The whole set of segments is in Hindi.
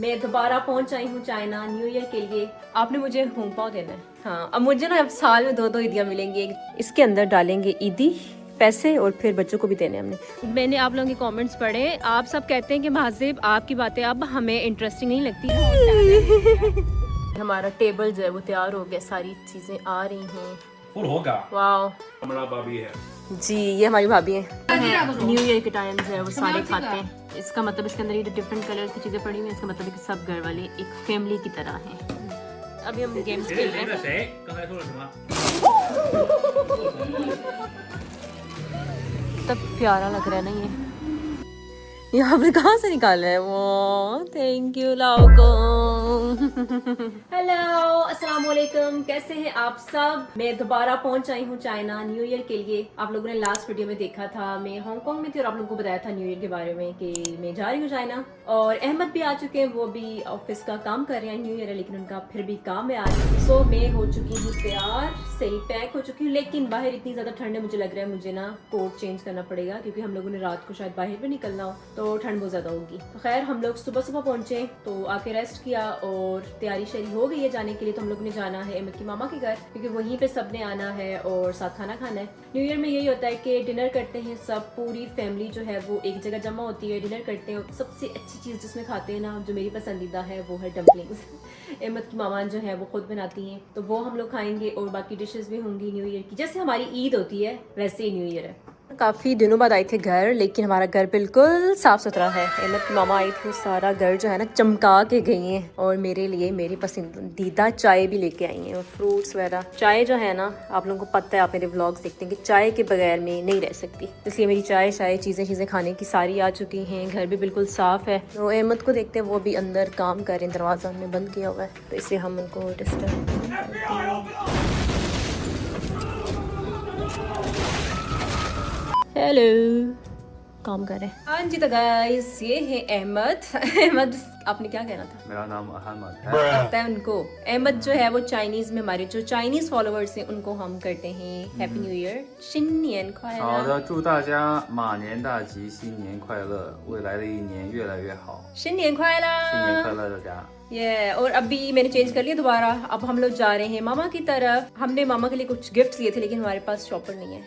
मैं दोबारा पहुंच आई हूँ चाइना न्यू ईयर के लिए। आपने मुझे होंगपाओ देना है। हाँ, अब मुझे ना अब साल में दो ईदियाँ मिलेंगी। इसके अंदर डालेंगे ईदी पैसे और फिर बच्चों को भी देने हमने। मैंने आप लोगों के कमेंट्स पढ़े, आप सब कहते हैं कि महाजिब आपकी बातें अब हमें इंटरेस्टिंग नहीं लगती। हमारा टेबल जो है वो तैयार हो गया, सारी चीजें आ रही हैं। फुल होगा। वाह, हमारा भाभी है जी ये हमारी भाभी है। न्यू ईयर के टाइम जो है वो सारे खाते हैं। इसका मतलब इसके अंदर ये डिफरेंट कलर की चीजें पड़ी हुई हैं, इसका मतलब है कि सब घर वाले एक फैमिली की तरह हैं। अभी हम गेम्स खेल रहे हैं। तब प्यारा लग रहा है ना ये। यहाँ पे कहाँ से निकाला है वो? Thank you लाओको। हेलो, अस्सलाम वालेकुम, कैसे हैं आप सब? मैं दोबारा पहुंच आई हूँ चाइना न्यू ईयर के लिए। आप लोगों ने लास्ट वीडियो में देखा था, मैं हांगकांग में थी और आप लोगों को बताया था न्यू ईयर के बारे में कि मैं जा रही हूँ चाइना। और अहमद भी आ चुके हैं, वो भी ऑफिस का काम कर रहे हैं। न्यू ईयर है लेकिन उनका फिर भी काम है आज। सो मैं हो चुकी हूँ तैयार, सही पैक हो चुकी हूँ, लेकिन बाहर इतनी ज्यादा ठंड है, मुझे लग रहा है मुझे ना कोट चेंज करना पड़ेगा क्योंकि हम लोगों ने रात को शायद बाहर भी निकलना हो तो ठंड बहुत ज्यादा होगी। तो खैर हम लोग सुबह सुबह पहुंचे तो आके रेस्ट किया और तैयारी शरी हो गई है जाने के लिए। तो हम लोग ने जाना है अहमद की मामा के घर क्योंकि वहीं पे सबने आना है और साथ खाना खाना है। न्यू ईयर में यही होता है कि डिनर करते हैं सब, पूरी फैमिली जो है वो एक जगह जमा होती है, डिनर करते हैं। सबसे अच्छी चीज जिसमें खाते हैं ना, जो मेरी पसंदीदा है वो है डम्पलिंग्स। अहमद की मामा जो है वो खुद बनाती हैं तो वो हम लोग खाएंगे और बाकी डिशेस भी होंगी न्यू ईयर की। जैसे हमारी ईद होती है वैसे ही न्यू ईयर है। काफ़ी दिनों बाद आए थे घर, लेकिन हमारा घर बिल्कुल साफ़ सुथरा है। अहमद की मामा आई थी, सारा घर जो है ना चमका के गई हैं और मेरे लिए मेरी पसंदीदा चाय भी लेके आई हैं और फ्रूट्स वगैरह। चाय जो है ना, आप लोगों को पता है, आप मेरे व्लॉग्स देखते हैं कि चाय के बगैर में नहीं रह सकती, इसलिए मेरी चाय चीज़ें खाने की सारी आ चुकी हैं। घर भी बिल्कुल साफ़ है। तो अहमद को देखते हैं, वो भी अंदर काम कर रहे हैं, दरवाज़ा हमने बंद किया हुआ है तो इससे हम उनको डिस्टर्ब। हेलो, काम कर रहे हैं। हाँ जी, तो गाइस ये है अहमद। अहमद, आपने क्या कहना था? मेरा नाम अहमद है। पता है उनको। अहमद जो है वो चाइनीज में, हमारे जो चाइनीज फॉलोअर्स हैं उनको हम करते हैं हैप्पी न्यू ईयर, 新年快乐。好的，祝大家马年大吉，新年快乐，未来的一年越来越好。新年快乐，新年快乐，大家。ये और अभी मैंने चेंज कर लिया दोबारा। अब हम लोग जा रहे हैं मामा की तरफ। हमने मामा के लिए कुछ गिफ्ट लिए थे लेकिन हमारे पास शॉपर नहीं है।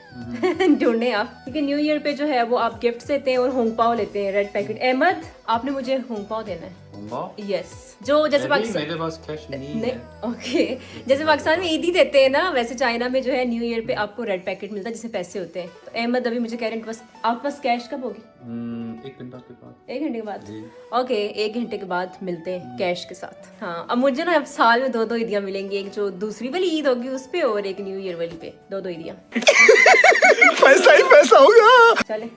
ढूंढे आप, क्योंकि न्यू ईयर पे जो है वो आप गिफ्ट देते हैं और होंगपाओ लेते हैं, रेड पैकेट। अहमद, आपने मुझे होंगपाओ देना है। यस, जो जैसे पाकिस्तान, मेरे पास कैश नहीं है। ओके, जैसे पाकिस्तान में ईदी देते हैं ना, वैसे चाइना में जो है न्यू ईयर पे आपको रेड पैकेट मिलता है जिसमें पैसे होते हैं। तो अहमद अभी मुझे कह रहे हैं आपके पास कैश कब होगी? 1 घंटा के बाद। 1 घंटे के बाद? ओके, 1 घंटे के बाद मिलते हैं कैश के साथ। हाँ, अब मुझे ना अब साल में दो ईदियाँ मिलेंगी, एक जो दूसरी वाली ईद होगी उस पे और एक न्यू ईयर वाली पे, दो ईदियाँ। पैसा ही पैसा होगा। चले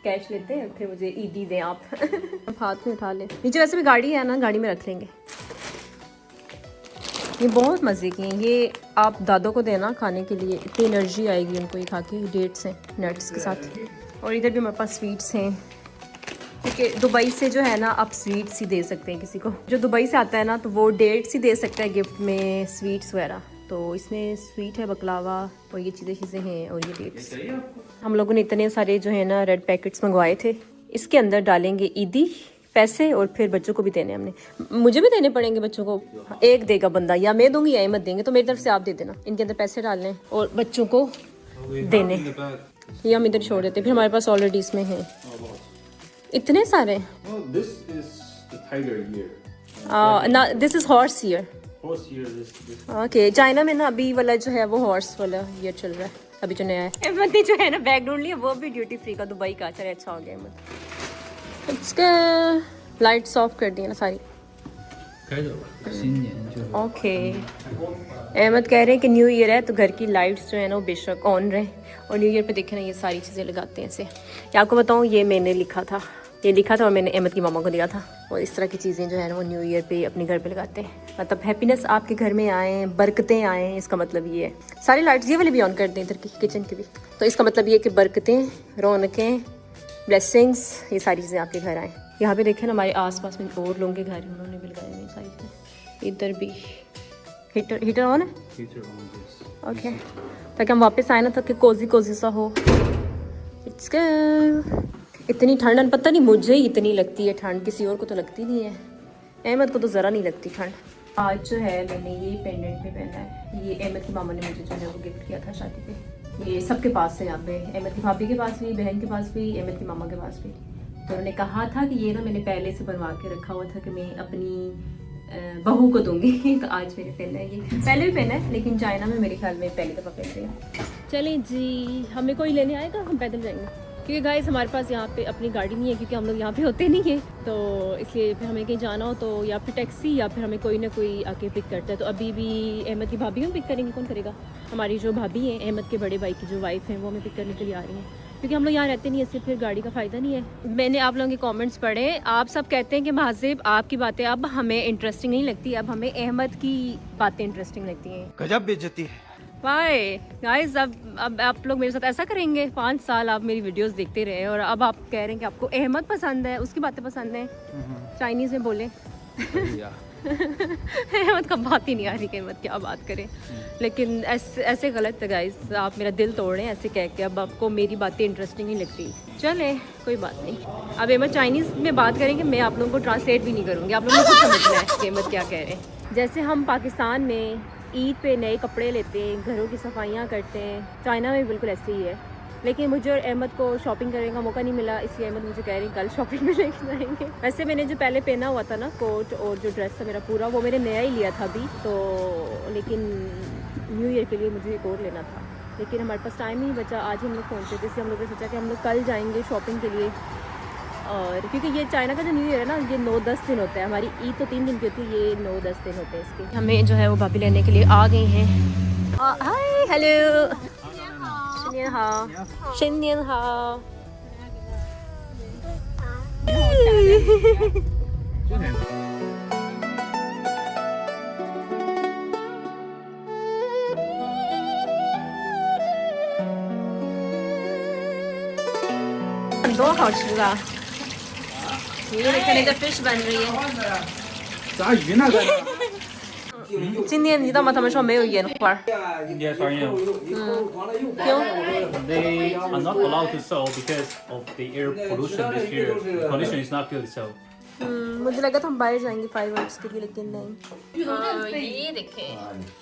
कैश लेते हैं, फिर मुझे ईदी दें आप। अब हाथ में उठा ले। नीचे वैसे भी गाड़ी है ना, गाड़ी में रख लेंगे। ये बहुत मज़े की हैं, ये आप दादों को देना खाने के लिए, इतनी एनर्जी आएगी उनको ये खा के। डेट्स हैं नट्स के साथ। और इधर भी हमारे पास स्वीट्स हैं क्योंकि दुबई से जो है ना आप स्वीट्स ही दे सकते हैं किसी को। जो दुबई से आता है ना तो वो डेट्स ही दे सकता है गिफ्ट में, स्वीट्स वगैरह। तो इसमें स्वीट है, बकलावा और ये चीज़ें हैं और ये डेट्स। हम लोगों ने इतने सारे जो है ना रेड पैकेट्स मंगवाए थे। इसके अंदर डालेंगे ईदी पैसे और फिर बच्चों को भी देने हमने। मुझे भी देने पड़ेंगे बच्चों को, एक देगा बंदा, या मैं दूंगी या अहमद देंगे। तो मेरी तरफ से आप दे देना। इनके अंदर पैसे डालने और बच्चों को देने, ये हम इधर छोड़ देते। फिर हमारे पास ऑलरेडी इसमें है इतने सारे। This is horse year. Okay, China में ना अभी वाला जो है वो हॉर्स वाला ईयर चल रहा है, अभी जो नया है। अहमद ने जो है ना बैग ढूंढ लिया, वो भी ड्यूटी फ्री का दुबई का। चले, अच्छा हो गया अहमद। इसका लाइट्स ऑफ कर दी ना सारी। ओके, अहमद कह रहे हैं कि न्यू ईयर है तो घर की लाइट्स जो है ना वो बेशक ऑन रहे। और न्यू ईयर पे देखे ना ये सारी चीज़ें लगाते हैं ऐसे। क्या आपको बताऊँ, ये मैंने लिखा था, और मैंने अहमद की मामा को दिया था। और इस तरह की चीज़ें जो है ना वो न्यू ईयर पे अपने घर पे लगाते हैं, मतलब हैप्पीनेस आपके घर में आए, बरकतें आए, इसका मतलब ये है। सारी लाइट्स ये वाली भी ऑन कर दें इधर की, किचन की भी। तो इसका मतलब ये कि बरकतें, रौनकें, ब्लेसिंग्स, ये सारी चीज़ें आपके घर आएँ। यहाँ पे देखें ना हमारे आसपास में और लोगों के घर हैं, उन्होंने भी लगाए हुए सारी चीज़ें। इधर भी हीटर ऑन है। ओके, ताकि हम वापस आए ना तो कि कोजी सा हो। इट्स इतनी ठंड, पता नहीं मुझे ही इतनी लगती है ठंड, किसी और को तो लगती नहीं है। अहमद को तो ज़रा नहीं लगती ठंड। आज जो है मैंने ये पेंडेंट भी पहना है, ये अहमद की मामा ने मुझे जो है वो गिफ्ट किया था शादी पे। ये सबके पास है यहाँ पे, अहमद की भाभी के पास भी, बहन के पास भी, अहमद की मामा के पास भी। तो उन्होंने कहा था कि ये ना मैंने पहले से बनवा के रखा हुआ था कि मैं अपनी बहू को दूंगी। तो आज मैंने पहना है, ये पहले भी पहना है लेकिन चाइना में मेरे ख्याल में पहली दफ़ा पहन रही है। चलें जी, हमें कोई लेने आएगा, हम पैदल जाएंगे क्योंकि गाइस हमारे पास यहाँ पे अपनी गाड़ी नहीं है क्योंकि हम लोग यहाँ पे होते नहीं है, तो इसलिए फिर हमें कहीं जाना हो तो या फिर टैक्सी या फिर हमें कोई ना कोई आके पिक करता है। तो अभी भी अहमद की भाभी हम पिक करेंगे, कौन करेगा? हमारी जो भाभी हैं, अहमद के बड़े भाई की जो वाइफ हैं, वो हमें पिक करने के लिए आ रही हैं क्योंकि हम लोग यहाँ रहते नहीं है, इसलिए फिर गाड़ी का फ़ायदा नहीं है। मैंने आप लोगों के कमेंट्स पढ़े, आप सब कहते हैं कि महाजिब आपकी बातें अब हमें इंटरेस्टिंग नहीं लगती, अब हमें अहमद की बातें इंटरेस्टिंग लगती हैं। गजब बेइज्जती है। वाई गाइस, अब आप लोग मेरे साथ ऐसा करेंगे? 5 साल आप मेरी वीडियोस देखते रहे और अब आप कह रहे हैं कि आपको अहमद पसंद है, उसकी बातें पसंद हैं। चाइनीज़ में बोले। अहमद का बात ही नहीं आ रही कि अहमद क्या बात करें, लेकिन ऐसे गलत है गाइस, आप मेरा दिल तोड़ रहे हैं ऐसे कह के। अब आपको मेरी बातें इंटरेस्टिंग नहीं लगती, चले कोई बात नहीं। अब अहमद चाइनीज़ में बात करेंगे, मैं आप लोगों को ट्रांसलेट भी नहीं करूँगी, आप लोगों को समझना है कि अहमद क्या कह रहे हैं। जैसे हम पाकिस्तान में ईद पे नए कपड़े लेते हैं, घरों की सफाइयाँ करते हैं, चाइना में बिल्कुल ऐसे ही है। लेकिन मुझे और अहमद को शॉपिंग करने का मौका नहीं मिला, इसलिए अहमद मुझे कह रहे हैं कल शॉपिंग में लेके जाएंगे। वैसे मैंने जो पहले पहना हुआ था ना कोट और जो ड्रेस था मेरा पूरा, वो मैंने नया ही लिया था अभी तो, लेकिन न्यू ईयर के लिए मुझे एक और लेना था, लेकिन हमारे पास टाइम ही नहीं बचा। आज हम लोग पहुँचे थे, इसलिए हम लोग ने सोचा कि हम लोग कल जाएँगे शॉपिंग के लिए। और क्योंकि ये चाइना का जो न्यू ईयर है ना, ये 9-10 दिन होता है, हमारी ईद तो 3 दिन की होती है, ये 9-10 दिन होते हैं इसके। हमें जो है वो भाभी लेने के लिए आ गई हैं। हाय, हेलो, शिनियन हाओ, शिनियन हाओ। 很多好吃的。ये देखो那个 fish बन रही है。炸鱼呢？在那。今天你知道吗？他们说没有烟花。 Yes, I know. क्यों？ They are not allowed to sell because of the air pollution this year. The condition is not good, so. मुझे लगा था हम बाहर जाएंगे फायरवर्क्स के लिए, लेकिन नहीं। ये देखें,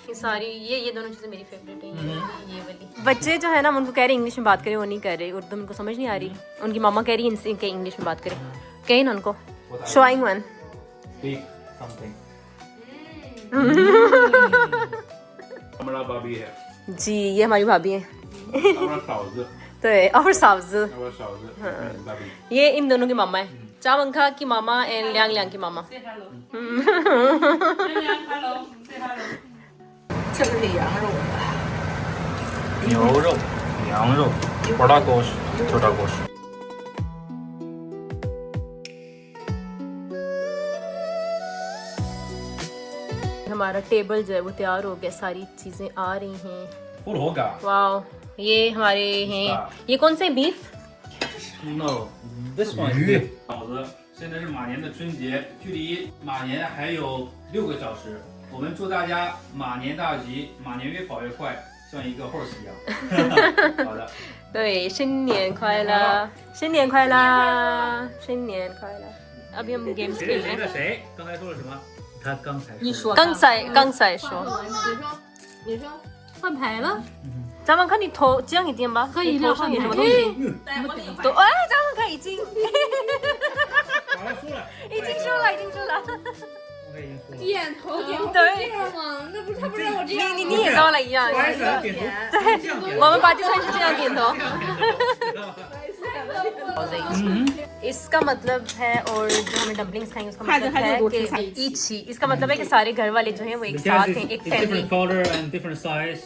ये सारी ये दोनों चीज़ें मेरी फेवरेट हैं। ये वाली बच्चे जो है ना, उनको कह रहे इंग्लिश में बात करें, वो नहीं कर रहे, उर्दू उनको समझ नहीं आ रही। उनकी मामा कह रही इनके इंग्लिश में बात करें, कहीं ना उनको शोइंग वन Speak something. हमारा भाभी है। जी, ये हमारी भाभी है। हमारा साउज़। तो और साउज़, हमारा साउज़। भाभी। ये इन दोनों की मामा है, चावंखा की मामा एंड ल्यां ल्यां की मामा।牛肉、羊肉、bड़ा गोश्त, छोटा गोश्त। हमारा टेबल जो है वो तैयार हो गया, सारी चीजें आ रही हैं। फुल होगा। वाओ, ये हमारे हैं, ये कौन से beef? No, this one is beef。饺子，现在是马年的春节，距离马年还有6个小时。我们祝大家马年大吉，马年越跑越快，像一个 horse 一样。好的。对，新年快乐，新年快乐，新年快乐。अभी हम गेम्स खेल रहे हैं।谁？刚才说了什么？他刚才刚才说，你说换牌了？咱们看你头这样一点吧，可以你头上有什么东西？都哎，咱们看已经，好了，输了。已经输了，已经输了。我已经输了。点头点对这样吗？那不是他不让我这样吗？你也跟我一样，不好意思，点头。对，我们participant是这样点头。इसका मतलब है, और जो हमें डम्पलिंग्स खाएंगे उसका मतलब है कि इची, इसका मतलब है कि सारे घर वाले जो हैं वो एक साथ हैं, एक family. Different color and different size,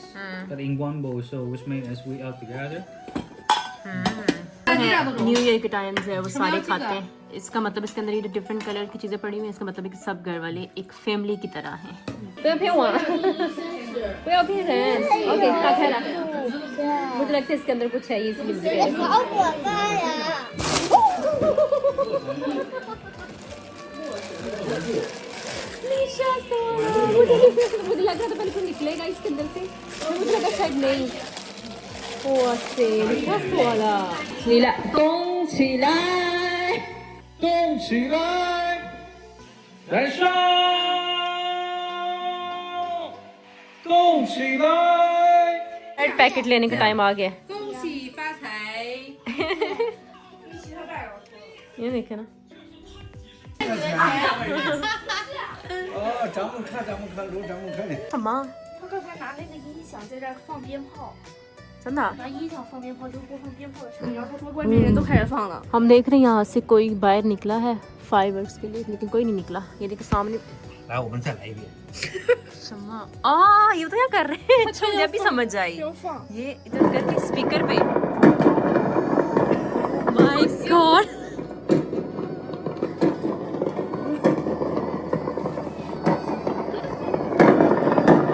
but in one bowl, so which means as we are together. New year के टाइम जो है वो सारे खाते हैं, इसका मतलब इसके अंदर ये डिफरेंट कलर की चीजें पड़ी हुई हैं, इसका मतलब है कि सब घर वाले एक फैमिली की तरह हैं। 不要骗我，不要骗人。OK， 打开了。मुझे लगता है इसके अंदर कुछ है, इसलिए मुझे कह रही हूँ।好可怕呀！ मुझे लग रहा था पहले कुछ निकलेगा इसके अंदर से, मुझे लगा शायद नहीं।哇塞，你看死我了！起来，动起来！动起来！燃烧，动起来！ रेड पैकेट लेने का टाइम आ गया है। 恭喜发财！ ये देखे ना 哦，咱们看，录咱们看的。什么他刚才拿那个音响在这儿放鞭炮，真的拿音响放鞭炮，就是播放鞭炮的声音。然后他说外面人都开始放了。 हम देख रहे हैं यहाँ से कोई बाहर निकला है फायरवर्क्स के लिए लेकिन कोई नहीं निकला ये देखिए सामने 来，我们再来一遍。 शम्मा आ ये तो क्या कर रहे हैं पंजाबी समझ आई 要放。 ये इधर करके स्पीकर पे माय गॉड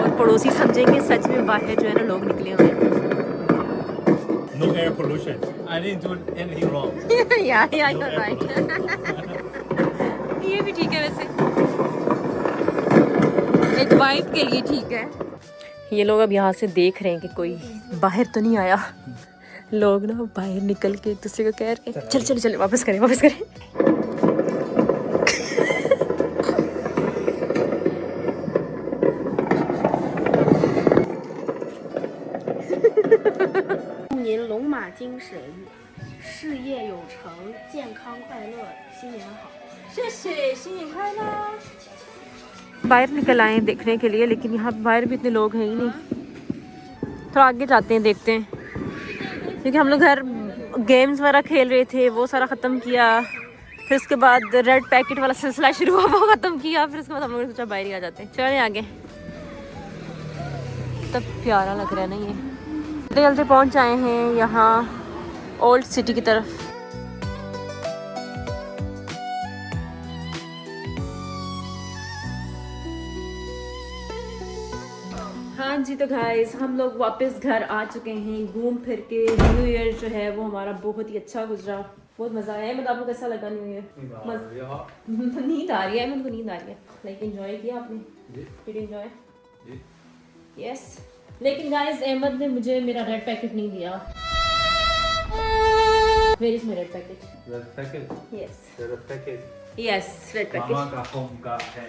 और पड़ोसी समझेंगे सच में बाहर जो है ना लोग निकले हुए हैं No air pollution. I didn't do anything wrong. यार राइट ये भी ठीक है वैसे एक वाइब के लिए ठीक है ये लोग अब यहाँ से देख रहे हैं कि कोई बाहर तो नहीं आया लोग ना बाहर निकल के एक दूसरे को कह रहे हैं चल चल चल वापस करें祝您龙马精神，事业有成，健康快乐，新年好。 बाहर निकल आए हैं देखने के लिए लेकिन यहाँ बाहर भी इतने लोग हैं ही नहीं थोड़ा आगे जाते हैं देखते हैं क्योंकि हम लोग घर गेम्स वगैरह खेल रहे थे वो सारा ख़त्म किया फिर उसके बाद रेड पैकेट वाला सिलसिला शुरू हुआ वो ख़त्म किया फिर उसके बाद हम लोगों ने सोचा बाहर ही आ जाते हैं चलें आगे तब प्यारा लग रहा है ना ये जल्दी जल्दी पहुँच आए हैं यहाँ ओल्ड सिटी की तरफ हाँ जी तो गाइस हम लोग वापस घर आ चुके हैं घूम फिर के न्यू ईयर जो है वो हमारा बहुत ही अच्छा गुजरा बहुत मज़ा आया मतलब आपको कैसा लगा न्यू ईयर नींद आ रही है मेरे को नींद आ रही है लाइक एंजॉय किया आपने डिड एंजॉय यस लेकिन गाइस अहमद ने मुझे मेरा रेड पैकेट नहीं दिया where is my red packet Red packet, yes red packet. Yes red packet मामा का होम का है.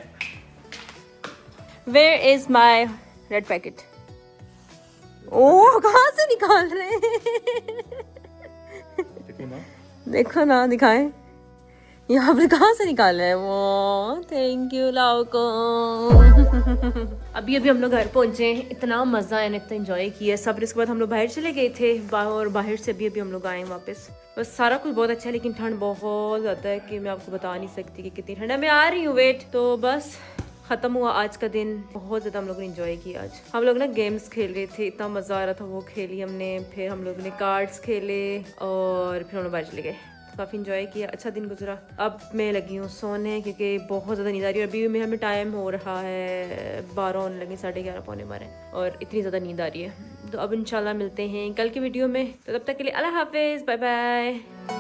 Where is my red packet oh कहाँ से निकाल रहे हैं देखो ना दिखाएं यहाँ पर कहाँ से निकाला है वो थैंक यू लाओ को अभी हम लोग घर पहुँचे हैं इतना मज़ा आया इतना एंजॉय किया सब इसके बाद हम लोग बाहर चले गए थे और बाहर से अभी हम लोग आए वापस बस सारा कुछ बहुत अच्छा है लेकिन ठंड बहुत ज़्यादा है कि मैं आपको बता नहीं सकती कि कितनी ठंड है मैं आ रही हूँ वेट तो बस ख़त्म हुआ आज का दिन बहुत ज़्यादा हम लोगों ने एंजॉय किया आज हम लोग ना गेम्स खेल रहे थे इतना मज़ा आ रहा था वो खेली हमने फिर हम लोग ने कार्ड्स खेले और फिर हम लोग बाहर चले गए काफ़ी इंजॉय किया अच्छा दिन गुजरा अब मैं लगी हूँ सोने क्योंकि बहुत ज़्यादा नींद आ रही है अभी में हमें टाइम हो रहा है 12 होने लगे 11:30 पौने 12 और इतनी ज़्यादा नींद आ रही है तो अब इंशाल्लाह मिलते हैं कल की वीडियो में तो तब तक के लिए अल्लाह हाफिज़ बाय बाय